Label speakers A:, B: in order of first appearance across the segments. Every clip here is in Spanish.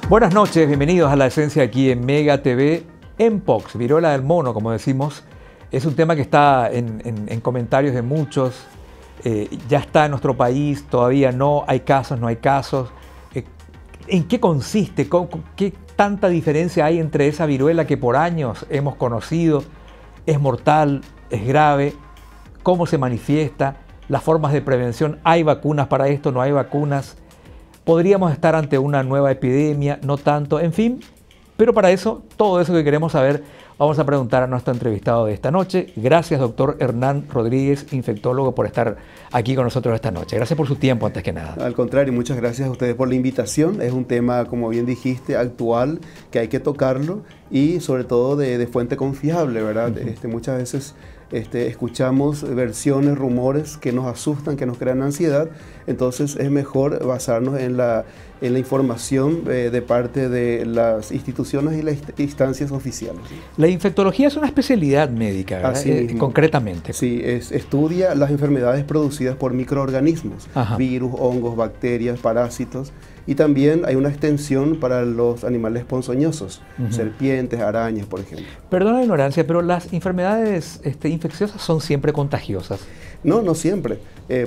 A: Buenas noches, bienvenidos a La Esencia aquí en Mega TV. Mpox, viruela del mono, como decimos, es un tema que está en comentarios de muchos. Ya está en nuestro país, todavía no hay casos, no hay casos. ¿En qué consiste? ¿Qué tanta diferencia hay entre esa viruela que por años hemos conocido? ¿Es mortal? ¿Es grave? ¿Cómo se manifiesta? ¿Las formas de prevención? ¿Hay vacunas para esto? ¿No hay vacunas? ¿Podríamos estar ante una nueva epidemia? No tanto, en fin. Pero para eso, todo eso que queremos saber, vamos a preguntar a nuestro entrevistado de esta noche. Gracias, doctor Hernán Rodríguez, infectólogo, por estar aquí con nosotros esta noche. Gracias por su tiempo, antes que nada.
B: Al contrario, muchas gracias a ustedes por la invitación. Es un tema, como bien dijiste, actual, que hay que tocarlo y sobre todo de fuente confiable, ¿verdad? Muchas veces escuchamos versiones, rumores que nos asustan, que nos crean ansiedad. Entonces es mejor basarnos en la información de parte de las instituciones y las instancias oficiales.
A: La infectología es una especialidad médica, ¿verdad? Concretamente.
B: Sí, estudia las enfermedades producidas por microorganismos, virus, hongos, bacterias, parásitos. Y también hay una extensión para los animales ponzoñosos, serpientes, arañas, por ejemplo.
A: Perdona la ignorancia, pero las enfermedades infecciosas son siempre contagiosas.
B: No, no siempre.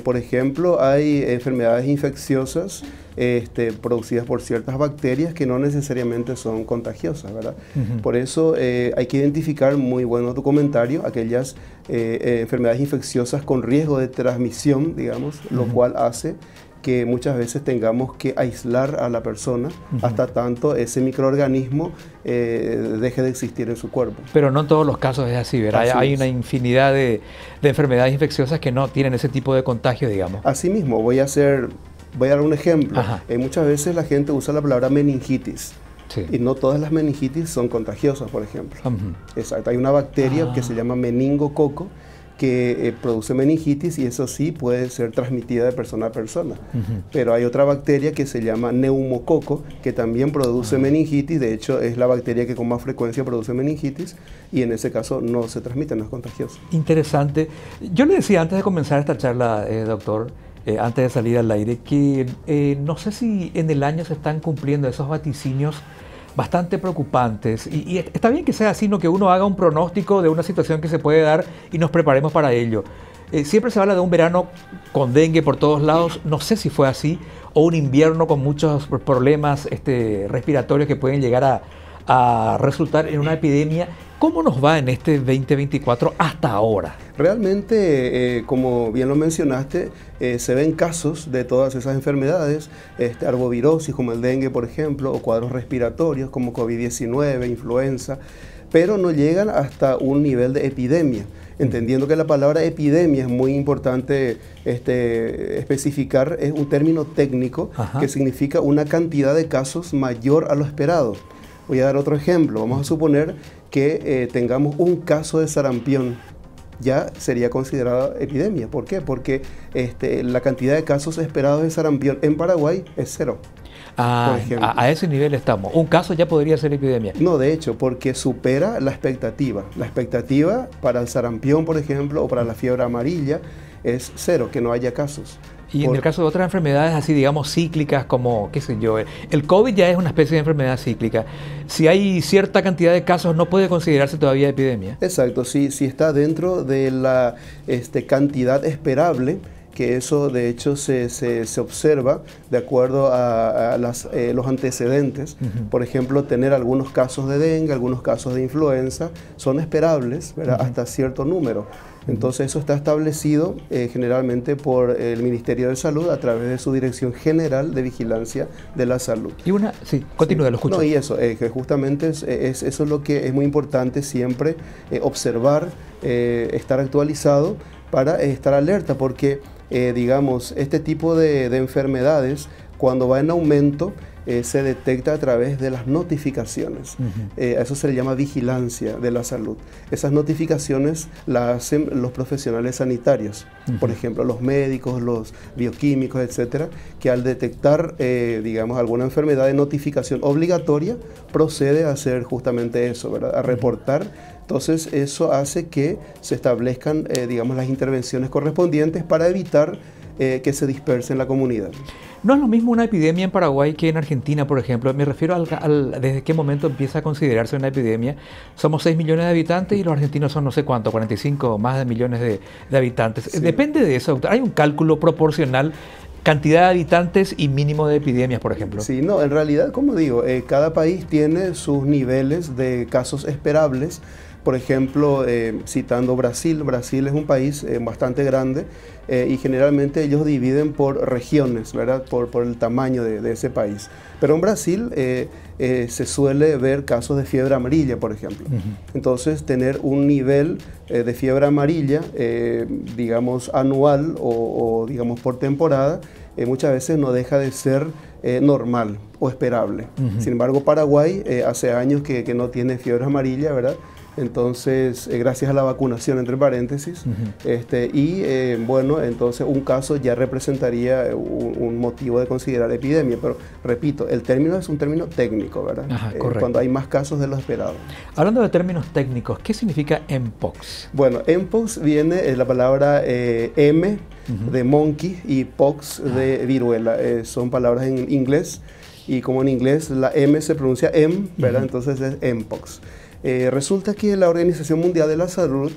B: Por ejemplo, hay enfermedades infecciosas producidas por ciertas bacterias que no necesariamente son contagiosas, ¿verdad? Por eso hay que identificar, muy bueno tu comentario, aquellas enfermedades infecciosas con riesgo de transmisión, digamos, lo cual hace que muchas veces tengamos que aislar a la persona hasta tanto ese microorganismo deje de existir en su cuerpo.
A: Pero no en todos los casos es así, ¿verdad? Hay una infinidad de enfermedades infecciosas que no tienen ese tipo de contagio, digamos.
B: Así mismo, voy a dar un ejemplo. Muchas veces la gente usa la palabra meningitis. Sí. Y no todas las meningitis son contagiosas, por ejemplo. Exacto. Hay una bacteria que se llama meningococo, que produce meningitis y eso sí puede ser transmitida de persona a persona. Pero hay otra bacteria que se llama neumococo, que también produce meningitis. De hecho, es la bacteria que con más frecuencia produce meningitis y en ese caso no se transmite, no es contagioso.
A: Interesante. Yo le decía antes de comenzar esta charla, doctor, antes de salir al aire, que no sé si en el año se están cumpliendo esos vaticinios bastante preocupantes, y está bien que sea así, no que uno haga un pronóstico de una situación que se puede dar y nos preparemos para ello. Siempre se habla de un verano con dengue por todos lados, no sé si fue así, o un invierno con muchos problemas respiratorios que pueden llegar a resultar en una epidemia. ¿Cómo nos va en este 2024 hasta ahora?
B: Realmente, como bien lo mencionaste, se ven casos de todas esas enfermedades, arbovirosis como el dengue, por ejemplo, o cuadros respiratorios como COVID-19, influenza, pero no llegan hasta un nivel de epidemia. Entendiendo que la palabra epidemia es muy importante especificar, es un término técnico que significa una cantidad de casos mayor a lo esperado. Voy a dar otro ejemplo. Vamos a suponer que tengamos un caso de sarampión. Ya sería considerada epidemia. ¿Por qué? Porque la cantidad de casos esperados de sarampión en Paraguay es 0.
A: A ese nivel estamos. ¿Un caso ya podría ser epidemia?
B: No, de hecho, porque supera la expectativa. La expectativa para el sarampión, por ejemplo, o para la fiebre amarilla es 0, que no haya casos.
A: Y en el caso de otras enfermedades así, digamos, cíclicas, como, qué sé yo, el COVID ya es una especie de enfermedad cíclica. Si hay cierta cantidad de casos, ¿no puede considerarse todavía epidemia?
B: Exacto, si está dentro de la cantidad esperable, que eso de hecho se observa de acuerdo a los antecedentes. Por ejemplo, tener algunos casos de dengue, algunos casos de influenza, son esperables, ¿verdad? Hasta cierto número. Entonces eso está establecido generalmente por el Ministerio de Salud a través de su Dirección General de Vigilancia de la Salud.
A: Y sí, continúe, lo escucho.
B: No, y eso, que justamente eso es lo que es muy importante siempre observar, estar actualizado para estar alerta, porque digamos, este tipo de enfermedades, cuando va en aumento, se detecta a través de las notificaciones. A eso se le llama vigilancia de la salud. Esas notificaciones las hacen los profesionales sanitarios, por ejemplo, los médicos, los bioquímicos, etcétera, que al detectar, digamos, alguna enfermedad de notificación obligatoria, procede a hacer justamente eso, ¿verdad? A reportar. Entonces, eso hace que se establezcan, digamos, las intervenciones correspondientes para evitar que se disperse en la comunidad.
A: No es lo mismo una epidemia en Paraguay que en Argentina, por ejemplo. Me refiero desde qué momento empieza a considerarse una epidemia. Somos 6 millones de habitantes y los argentinos son no sé cuánto, 45 más de millones de habitantes.
B: Sí.
A: Depende de eso, doctor. Hay un cálculo proporcional, cantidad de habitantes y mínimo de epidemias, por ejemplo.
B: Sí, no, en realidad, como digo, cada país tiene sus niveles de casos esperables. Por ejemplo, citando Brasil, Brasil es un país bastante grande y generalmente ellos dividen por regiones, ¿verdad? Por el tamaño de ese país. Pero en Brasil se suele ver casos de fiebre amarilla, por ejemplo. Entonces, tener un nivel de fiebre amarilla, digamos, anual o digamos por temporada, muchas veces no deja de ser normal o esperable. Sin embargo, Paraguay hace años que no tiene fiebre amarilla, ¿verdad? Entonces, gracias a la vacunación, entre paréntesis, bueno, entonces un caso ya representaría un motivo de considerar epidemia, pero repito, el término es un término técnico, ¿verdad?
A: Ajá,
B: cuando hay más casos de lo esperado.
A: Hablando de términos técnicos, ¿qué significa Mpox?
B: Bueno, Mpox viene de la palabra M de monkey y pox de viruela, son palabras en inglés y como en inglés la M se pronuncia M, ¿verdad? Entonces es Mpox. Resulta que la Organización Mundial de la Salud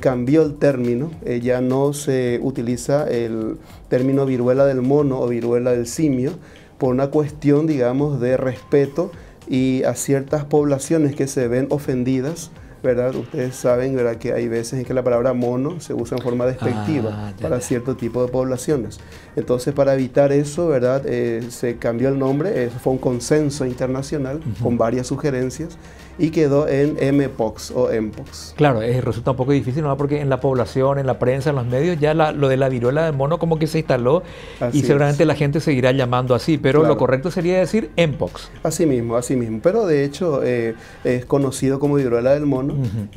B: cambió el término, ya no se utiliza el término viruela del mono o viruela del simio por una cuestión, digamos, de respeto y a ciertas poblaciones que se ven ofendidas, ¿verdad? Ustedes saben, ¿verdad?, que hay veces en que la palabra mono se usa en forma despectiva para cierto tipo de poblaciones. Entonces, para evitar eso, ¿verdad?, se cambió el nombre, fue un consenso internacional con varias sugerencias y quedó en Mpox o Mpox.
A: Claro, resulta un poco difícil, ¿no? Porque en la población, en la prensa, en los medios, ya lo de la viruela del mono como que se instaló y seguramente la gente seguirá llamando así, pero claro, lo correcto sería decir Mpox.
B: Así mismo, pero de hecho es conocido como viruela del mono.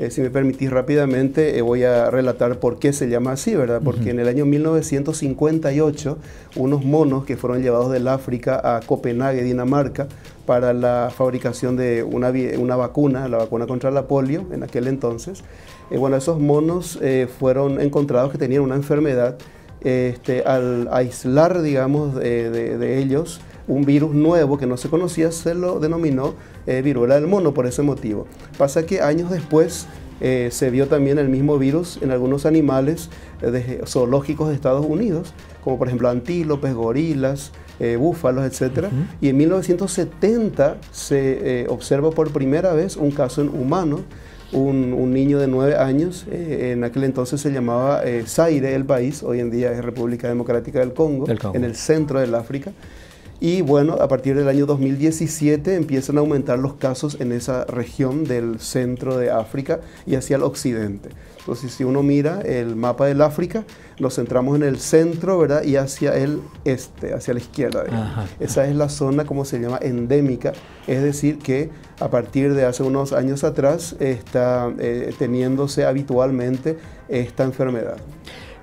B: Si me permitís rápidamente, voy a relatar por qué se llama así, ¿verdad? Porque en el año 1958, unos monos que fueron llevados del África a Copenhague, Dinamarca, para la fabricación de una vacuna, la vacuna contra la polio en aquel entonces. Bueno, esos monos fueron encontrados que tenían una enfermedad. Al aislar, digamos, de ellos un virus nuevo que no se conocía, se lo denominó viruela del mono por ese motivo. Pasa que años después se vio también el mismo virus en algunos animales zoológicos de Estados Unidos, como por ejemplo antílopes, gorilas, búfalos, etc. Y en 1970 se observa por primera vez un caso en humanos, un niño de 9 años, en aquel entonces se llamaba Zaire el país, hoy en día es República Democrática del Congo, en el centro del África. Y bueno, a partir del año 2017 empiezan a aumentar los casos en esa región del centro de África y hacia el occidente. Entonces, si uno mira el mapa del África, nos centramos en el centro, ¿verdad? Y hacia el este, hacia la izquierda. Esa es la zona, como se llama, endémica. Es decir, que a partir de hace unos años atrás está teniéndose habitualmente esta enfermedad.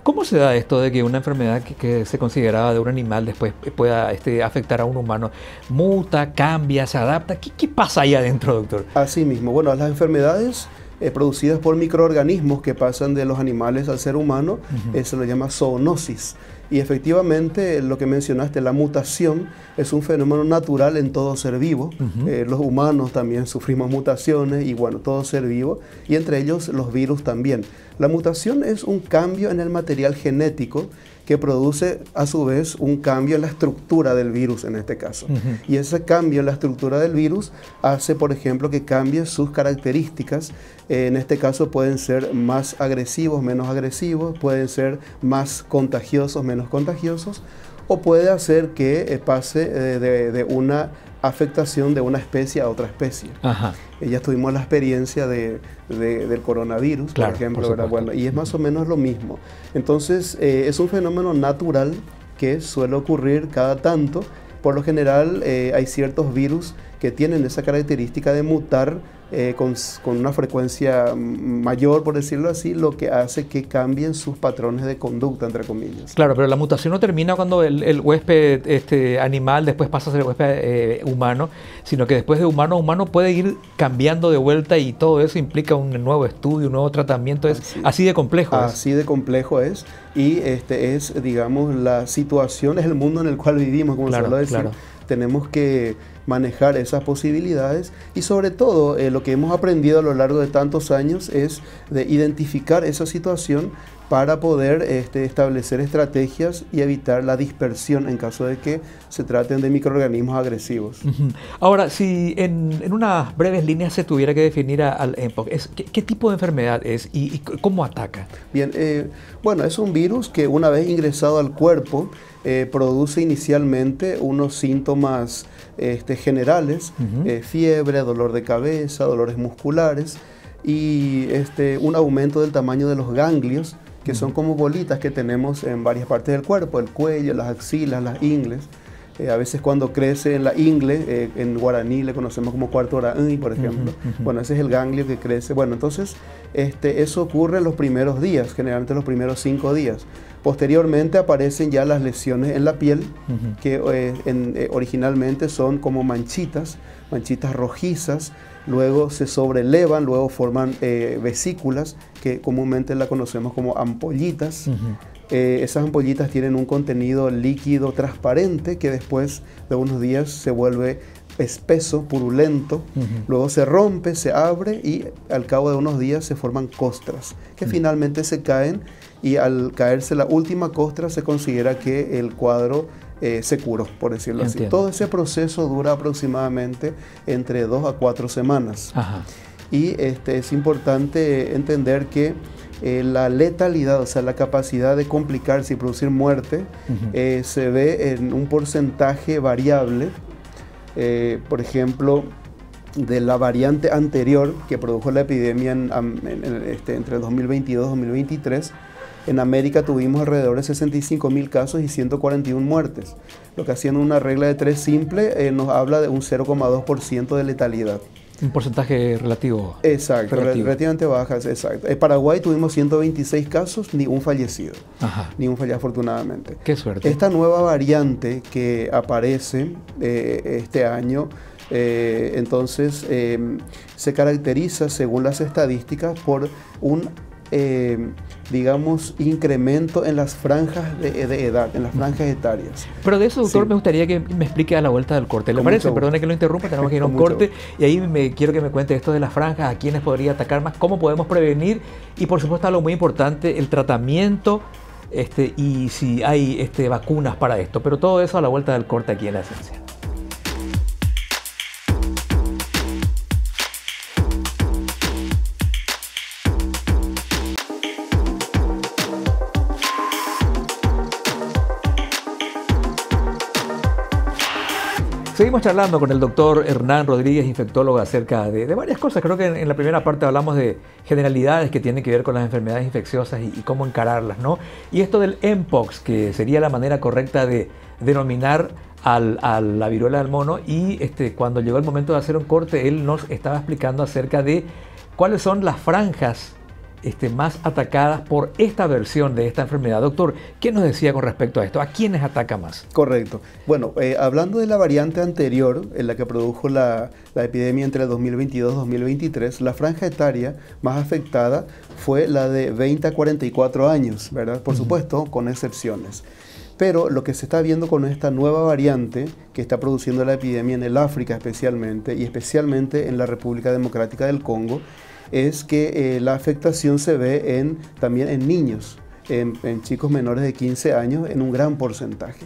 A: ¿Cómo se da esto de que una enfermedad que se consideraba de un animal después pueda afectar a un humano? ¿Muta, cambia, se adapta? ¿Qué pasa ahí adentro, doctor?
B: Así mismo. Bueno, las enfermedades producidas por microorganismos que pasan de los animales al ser humano se lo llama zoonosis. Y efectivamente, lo que mencionaste, la mutación es un fenómeno natural en todo ser vivo. Los humanos también sufrimos mutaciones y bueno, todo ser vivo, y entre ellos los virus también. La mutación es un cambio en el material genético que produce a su vez un cambio en la estructura del virus en este caso. Y ese cambio en la estructura del virus hace, por ejemplo, que cambie sus características. En este caso pueden ser más agresivos, menos agresivos, pueden ser más contagiosos, menos contagiosos, o puede hacer que pase de una afectación de una especie a otra especie. Ya tuvimos la experiencia del coronavirus, claro, por ejemplo, ¿verdad? Bueno, y es más o menos lo mismo. Entonces, es un fenómeno natural que suele ocurrir cada tanto. Por lo general, hay ciertos virus que tienen esa característica de mutar con una frecuencia mayor, por decirlo así, lo que hace que cambien sus patrones de conducta, entre comillas.
A: Claro, pero la mutación no termina cuando el huésped animal después pasa a ser huésped humano, sino que después de humano a humano puede ir cambiando de vuelta y todo eso implica un nuevo estudio, un nuevo tratamiento. Es así de complejo.
B: Así de complejo es. Y es, digamos, la situación, es el mundo en el cual vivimos, como se suele decir. Claro. Tenemos que manejar esas posibilidades y sobre todo lo que hemos aprendido a lo largo de tantos años es de identificar esa situación para poder establecer estrategias y evitar la dispersión en caso de que se traten de microorganismos agresivos.
A: Ahora, si en unas breves líneas se tuviera que definir al mpox, ¿qué tipo de enfermedad es y cómo ataca?
B: Bien, bueno, es un virus que una vez ingresado al cuerpo produce inicialmente unos síntomas generales, fiebre, dolor de cabeza, dolores musculares y un aumento del tamaño de los ganglios, que son como bolitas que tenemos en varias partes del cuerpo, el cuello, las axilas, las ingles. A veces cuando crece en la ingle, en guaraní le conocemos como cuarto oraí, por ejemplo. Bueno, ese es el ganglio que crece. Bueno, entonces eso ocurre en los primeros días, generalmente los primeros 5 días. Posteriormente aparecen ya las lesiones en la piel, que originalmente son como manchitas rojizas, luego se sobrelevan, luego forman vesículas, que comúnmente la conocemos como ampollitas. Esas ampollitas tienen un contenido líquido transparente que después de unos días se vuelve espeso, purulento, luego se rompe, se abre y al cabo de unos días se forman costras que finalmente se caen y al caerse la última costra se considera que el cuadro se curó, por decirlo así. Todo ese proceso dura aproximadamente entre 2 a 4 semanas. Y es importante entender que la letalidad, o sea, la capacidad de complicarse y producir muerte, se ve en un porcentaje variable. Por ejemplo, de la variante anterior que produjo la epidemia entre 2022 y 2023, en América tuvimos alrededor de 65.000 casos y 141 muertes, lo que haciendo una regla de 3 simple nos habla de un 0,2% de letalidad.
A: Un porcentaje relativo.
B: Exacto, relativamente bajas, exacto. En Paraguay tuvimos 126 casos, ni un fallecido. Ni un fallecido, afortunadamente.
A: Qué suerte.
B: Esta nueva variante que aparece este año, entonces se caracteriza, según las estadísticas, por un digamos, incremento en las franjas de edad, en las franjas etarias.
A: Pero de eso, doctor, me gustaría que me explique a la vuelta del corte. ¿Le parece? Perdone que lo interrumpa, tenemos que ir a un corte. Y ahí quiero que me cuente esto de las franjas, a quiénes podría atacar más, cómo podemos prevenir y, por supuesto, algo muy importante, el tratamiento y si hay vacunas para esto. Pero todo eso a la vuelta del corte aquí en La Esencia. Seguimos charlando con el doctor Hernán Rodríguez, infectólogo, acerca de varias cosas. Creo que en la primera parte hablamos de generalidades que tienen que ver con las enfermedades infecciosas y cómo encararlas, ¿no? Y esto del mpox, que sería la manera correcta de denominar a la viruela del mono. Y cuando llegó el momento de hacer un corte, él nos estaba explicando acerca de cuáles son las franjas más atacadas por esta versión de esta enfermedad. Doctor, ¿qué nos decía con respecto a esto? ¿A quiénes ataca más?
B: Correcto. Bueno, hablando de la variante anterior, en la que produjo la epidemia entre el 2022 y 2023, la franja etaria más afectada fue la de 20 a 44 años, ¿verdad? Por supuesto, con excepciones. Pero lo que se está viendo con esta nueva variante que está produciendo la epidemia en el África especialmente, y especialmente en la República Democrática del Congo, es que la afectación se ve también en niños, en chicos menores de 15 años, en un gran porcentaje.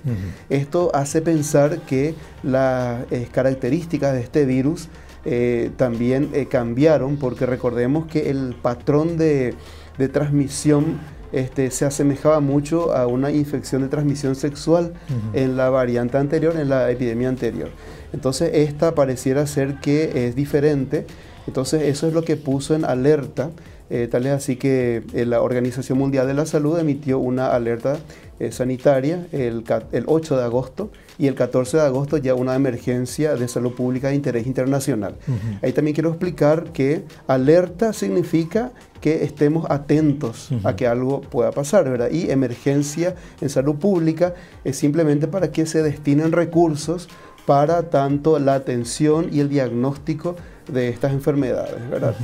B: Esto hace pensar que las características de este virus también cambiaron, porque recordemos que el patrón de transmisión se asemejaba mucho a una infección de transmisión sexual en la variante anterior, en la epidemia anterior. Entonces esta pareciera ser que es diferente. Entonces eso es lo que puso en alerta Tal es así que la Organización Mundial de la Salud emitió una alerta sanitaria el 8 de agosto y el 14 de agosto ya una emergencia de salud pública de interés internacional. Ahí también quiero explicar que alerta significa que estemos atentos a que algo pueda pasar, ¿verdad? Y emergencia en salud pública es simplemente para que se destinen recursos para tanto la atención y el diagnóstico de estas enfermedades, ¿verdad?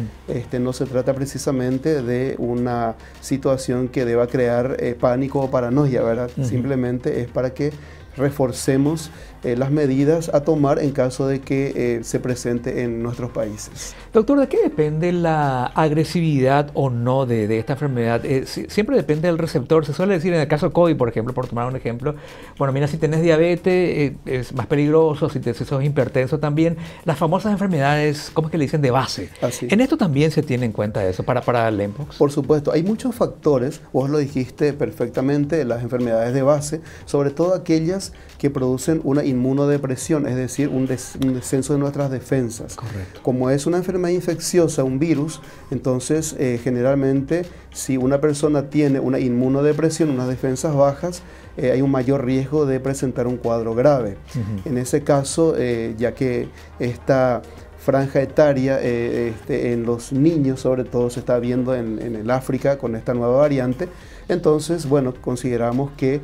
B: No se trata precisamente de una situación que deba crear pánico o paranoia, ¿verdad? Simplemente es para que reforcemos las medidas a tomar en caso de que se presente en nuestros países.
A: Doctor, ¿de qué depende la agresividad o no de esta enfermedad? Siempre depende del receptor. Se suele decir en el caso de COVID, por ejemplo, por tomar un ejemplo, bueno, mira, si tenés diabetes es más peligroso, si sos hipertenso también. Las famosas enfermedades, ¿cómo es que le dicen? De base.
B: Así.
A: ¿En esto también se tiene en cuenta eso para el mpox?
B: Por supuesto, hay muchos factores, vos lo dijiste perfectamente, las enfermedades de base, sobre todo aquellas que producen una inmunodepresión, es decir, un descenso de nuestras defensas.
A: Correcto.
B: Como es una enfermedad infecciosa, un virus, entonces generalmente si una persona tiene una inmunodepresión, unas defensas bajas, hay un mayor riesgo de presentar un cuadro grave. En ese caso, ya que esta franja etaria en los niños, sobre todo se está viendo en el África con esta nueva variante, entonces, bueno, consideramos que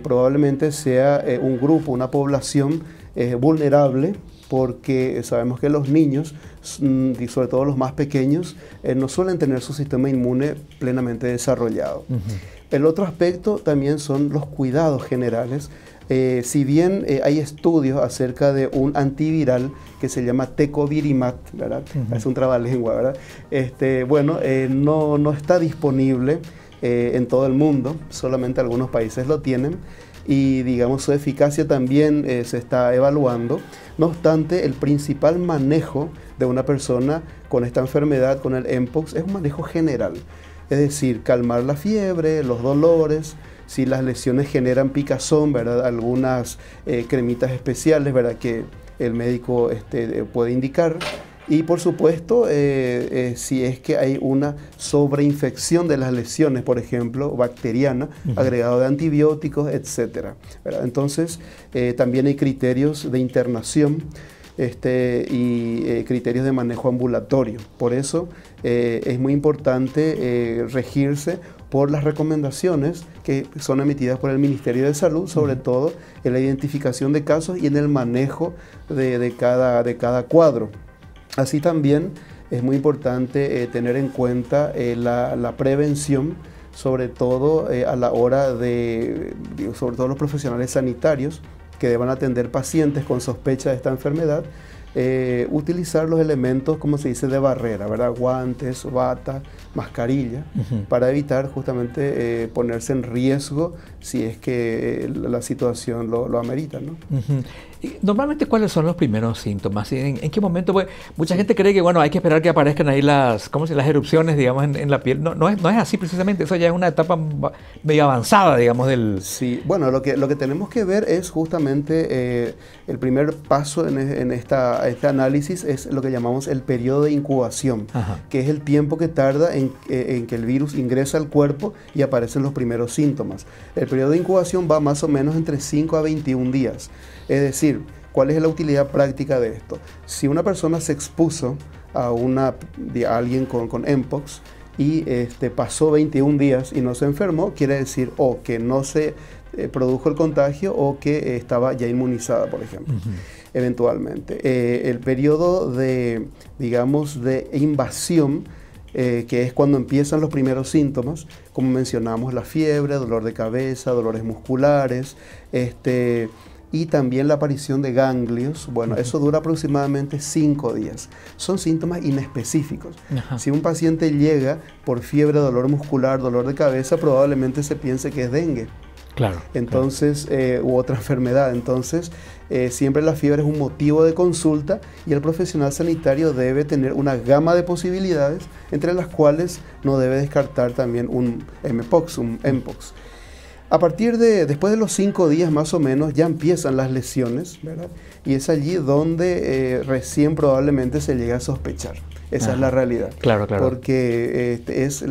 B: probablemente sea un grupo, una población vulnerable, porque sabemos que los niños, y sobre todo los más pequeños, no suelen tener su sistema inmune plenamente desarrollado. El otro aspecto también son los cuidados generales. Si bien hay estudios acerca de un antiviral que se llama Tecovirimat, ¿verdad? Es un trabalengua, ¿verdad? No está disponible en todo el mundo, solamente algunos países lo tienen y digamos su eficacia también se está evaluando. No obstante, el principal manejo de una persona con esta enfermedad, con el mpox, es un manejo general, es decir, calmar la fiebre, los dolores. Si las lesiones generan picazón, ¿verdad? Algunas cremitas especiales, ¿verdad? Que el médico puede indicar. Y por supuesto, si es que hay una sobreinfección de las lesiones, por ejemplo, bacteriana, agregado de antibióticos, etc. ¿verdad? Entonces, también hay criterios de internación y criterios de manejo ambulatorio. Por eso es muy importante regirse por las recomendaciones que son emitidas por el Ministerio de Salud, sobre todo en la identificación de casos y en el manejo de cada cuadro. Así también es muy importante tener en cuenta la prevención, sobre todo a la hora sobre todo los profesionales sanitarios que deban atender pacientes con sospecha de esta enfermedad, utilizar los elementos, como se dice, de barrera, ¿verdad? Guantes, bata, mascarilla, para evitar justamente ponerse en riesgo si es que la situación lo amerita, ¿no?
A: Y normalmente, ¿cuáles son los primeros síntomas? ¿En qué momento? Pues, mucha gente cree que, bueno, hay que esperar que aparezcan ahí las erupciones, digamos, en la piel. No es así precisamente, eso ya es una etapa medio avanzada, digamos, del...
B: Sí, bueno, lo que tenemos que ver es justamente el primer paso en este análisis es lo que llamamos el periodo de incubación, que es el tiempo que tarda en que el virus ingresa al cuerpo y aparecen los primeros síntomas. El periodo de incubación va más o menos entre 5 a 21 días. Es decir, ¿cuál es la utilidad práctica de esto? Si una persona se expuso a alguien con mpox y pasó 21 días y no se enfermó, quiere decir o que no se produjo el contagio o que estaba ya inmunizada, por ejemplo, eventualmente. El periodo de invasión, que es cuando empiezan los primeros síntomas, como mencionamos, la fiebre, dolor de cabeza, dolores musculares, y también la aparición de ganglios. Bueno, eso dura aproximadamente 5 días. Son síntomas inespecíficos. Si un paciente llega por fiebre, dolor muscular, dolor de cabeza, probablemente se piense que es dengue.
A: Claro.
B: Entonces, u otra enfermedad. Entonces, siempre la fiebre es un motivo de consulta y el profesional sanitario debe tener una gama de posibilidades, entre las cuales no debe descartar también un mpox. Después de los 5 días más o menos, ya empiezan las lesiones, ¿verdad? Y es allí donde recién probablemente se llega a sospechar. Esa es la realidad.
A: Claro, claro.
B: Porque es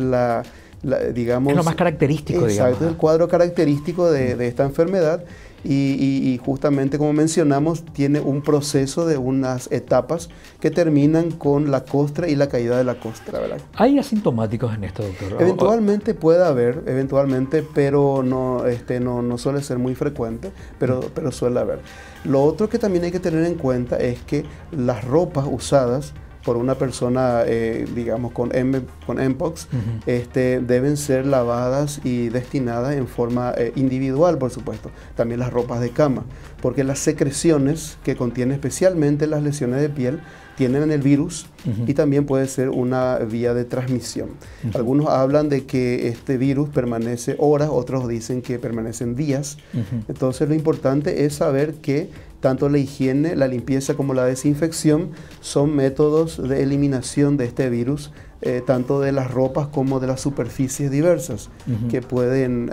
B: digamos...
A: Es lo más característico,
B: exacto,
A: digamos.
B: Es el cuadro característico de esta enfermedad. Y justamente como mencionamos, tiene un proceso de unas etapas que terminan con la costra y la caída de la costra, ¿verdad?
A: ¿Hay asintomáticos en esto, doctor?
B: Eventualmente puede haber, pero no suele ser muy frecuente, pero suele haber. Lo otro que también hay que tener en cuenta es que las ropas usadas por una persona, digamos, con Mpox, deben ser lavadas y destinadas en forma individual, por supuesto. También las ropas de cama, porque las secreciones que contienen especialmente las lesiones de piel tienen el virus y también puede ser una vía de transmisión. Algunos hablan de que este virus permanece horas, otros dicen que permanecen días. Entonces lo importante es saber que tanto la higiene, la limpieza como la desinfección son métodos de eliminación de este virus, tanto de las ropas como de las superficies diversas que pueden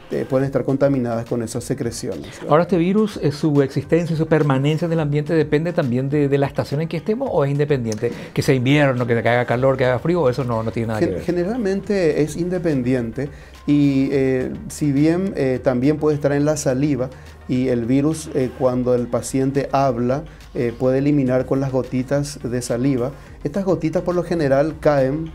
B: estar contaminadas con esas secreciones, ¿verdad?
A: Ahora, ¿este virus, su existencia y su permanencia en el ambiente depende también de la estación en que estemos o es independiente? Que sea invierno, que haga calor, que haga frío, eso no tiene nada que ver.
B: Generalmente es independiente y si bien también puede estar en la saliva y el virus cuando el paciente habla puede eliminar con las gotitas de saliva. Estas gotitas por lo general caen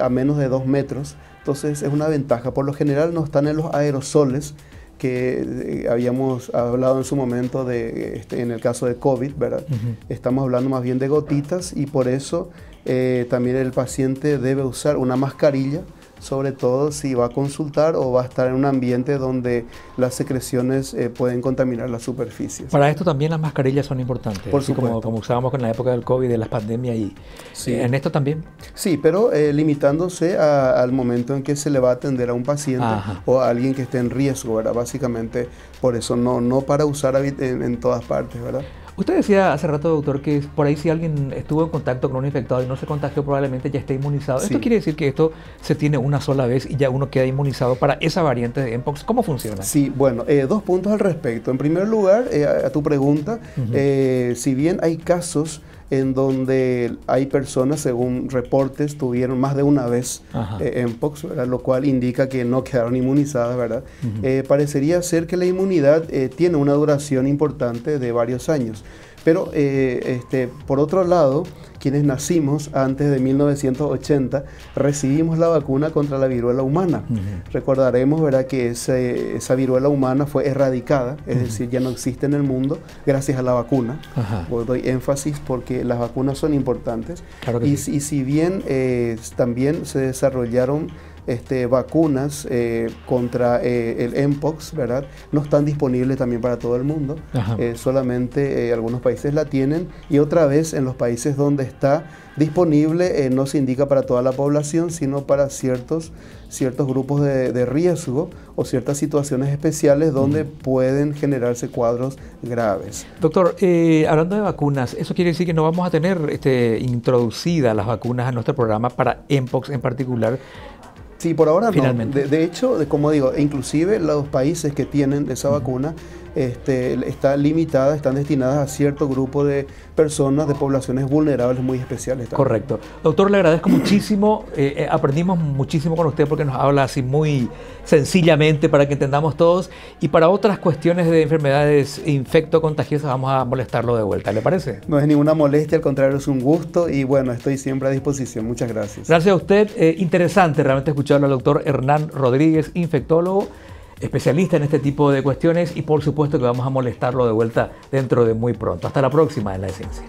B: a menos de 2 metros, entonces es una ventaja. Por lo general no están en los aerosoles que habíamos hablado en su momento en el caso de COVID, ¿verdad? Estamos hablando más bien de gotitas y por eso también el paciente debe usar una mascarilla, sobre todo si va a consultar o va a estar en un ambiente donde las secreciones pueden contaminar las superficies.
A: Para esto también las mascarillas son importantes,
B: por supuesto.
A: Como usábamos en la época del COVID, de las pandemias y
B: sí.
A: ¿En esto también?
B: Sí, pero limitándose al momento en que se le va a atender a un paciente o a alguien que esté en riesgo, ¿verdad? Básicamente por eso, no para usar en todas partes, ¿verdad?
A: Usted decía hace rato, doctor, que por ahí si alguien estuvo en contacto con un infectado y no se contagió, probablemente ya esté inmunizado. Sí. ¿Esto quiere decir que esto se tiene una sola vez y ya uno queda inmunizado para esa variante de Mpox? ¿Cómo funciona?
B: Sí, bueno, 2 puntos al respecto. En primer lugar, a tu pregunta, si bien hay casos en donde hay personas, según reportes, tuvieron más de una vez Mpox, ¿verdad? Lo cual indica que no quedaron inmunizadas, ¿verdad? Parecería ser que la inmunidad tiene una duración importante de varios años. Pero, por otro lado, quienes nacimos antes de 1980 recibimos la vacuna contra la viruela humana. Recordaremos, ¿verdad?, que esa viruela humana fue erradicada, es decir, ya no existe en el mundo gracias a la vacuna. Doy énfasis porque las vacunas son importantes.
A: Claro que sí.
B: Y si bien también se desarrollaron vacunas contra el Mpox, ¿verdad? No están disponibles también para todo el mundo. Solamente algunos países la tienen y otra vez en los países donde está disponible no se indica para toda la población, sino para ciertos grupos de riesgo o ciertas situaciones especiales donde pueden generarse cuadros graves.
A: Doctor, hablando de vacunas, ¿eso quiere decir que no vamos a tener introducidas las vacunas a nuestro programa para Mpox en particular?
B: Sí, por ahora
A: finalmente.
B: No. De hecho, como digo, inclusive los países que tienen esa vacuna está limitada, están destinadas a cierto grupo de personas, de poblaciones vulnerables muy especiales también.
A: Correcto. Doctor, le agradezco muchísimo. Aprendimos muchísimo con usted porque nos habla así muy sencillamente para que entendamos todos. Y para otras cuestiones de enfermedades infecto-contagiosas vamos a molestarlo de vuelta. ¿Le parece?
B: No es ninguna molestia, al contrario, es un gusto y bueno, estoy siempre a disposición. Muchas gracias.
A: Gracias a usted. Interesante realmente escucharlo al doctor Hernán Rodríguez, infectólogo, especialista en este tipo de cuestiones y por supuesto que vamos a molestarlo de vuelta dentro de muy pronto. Hasta la próxima en La Esencia.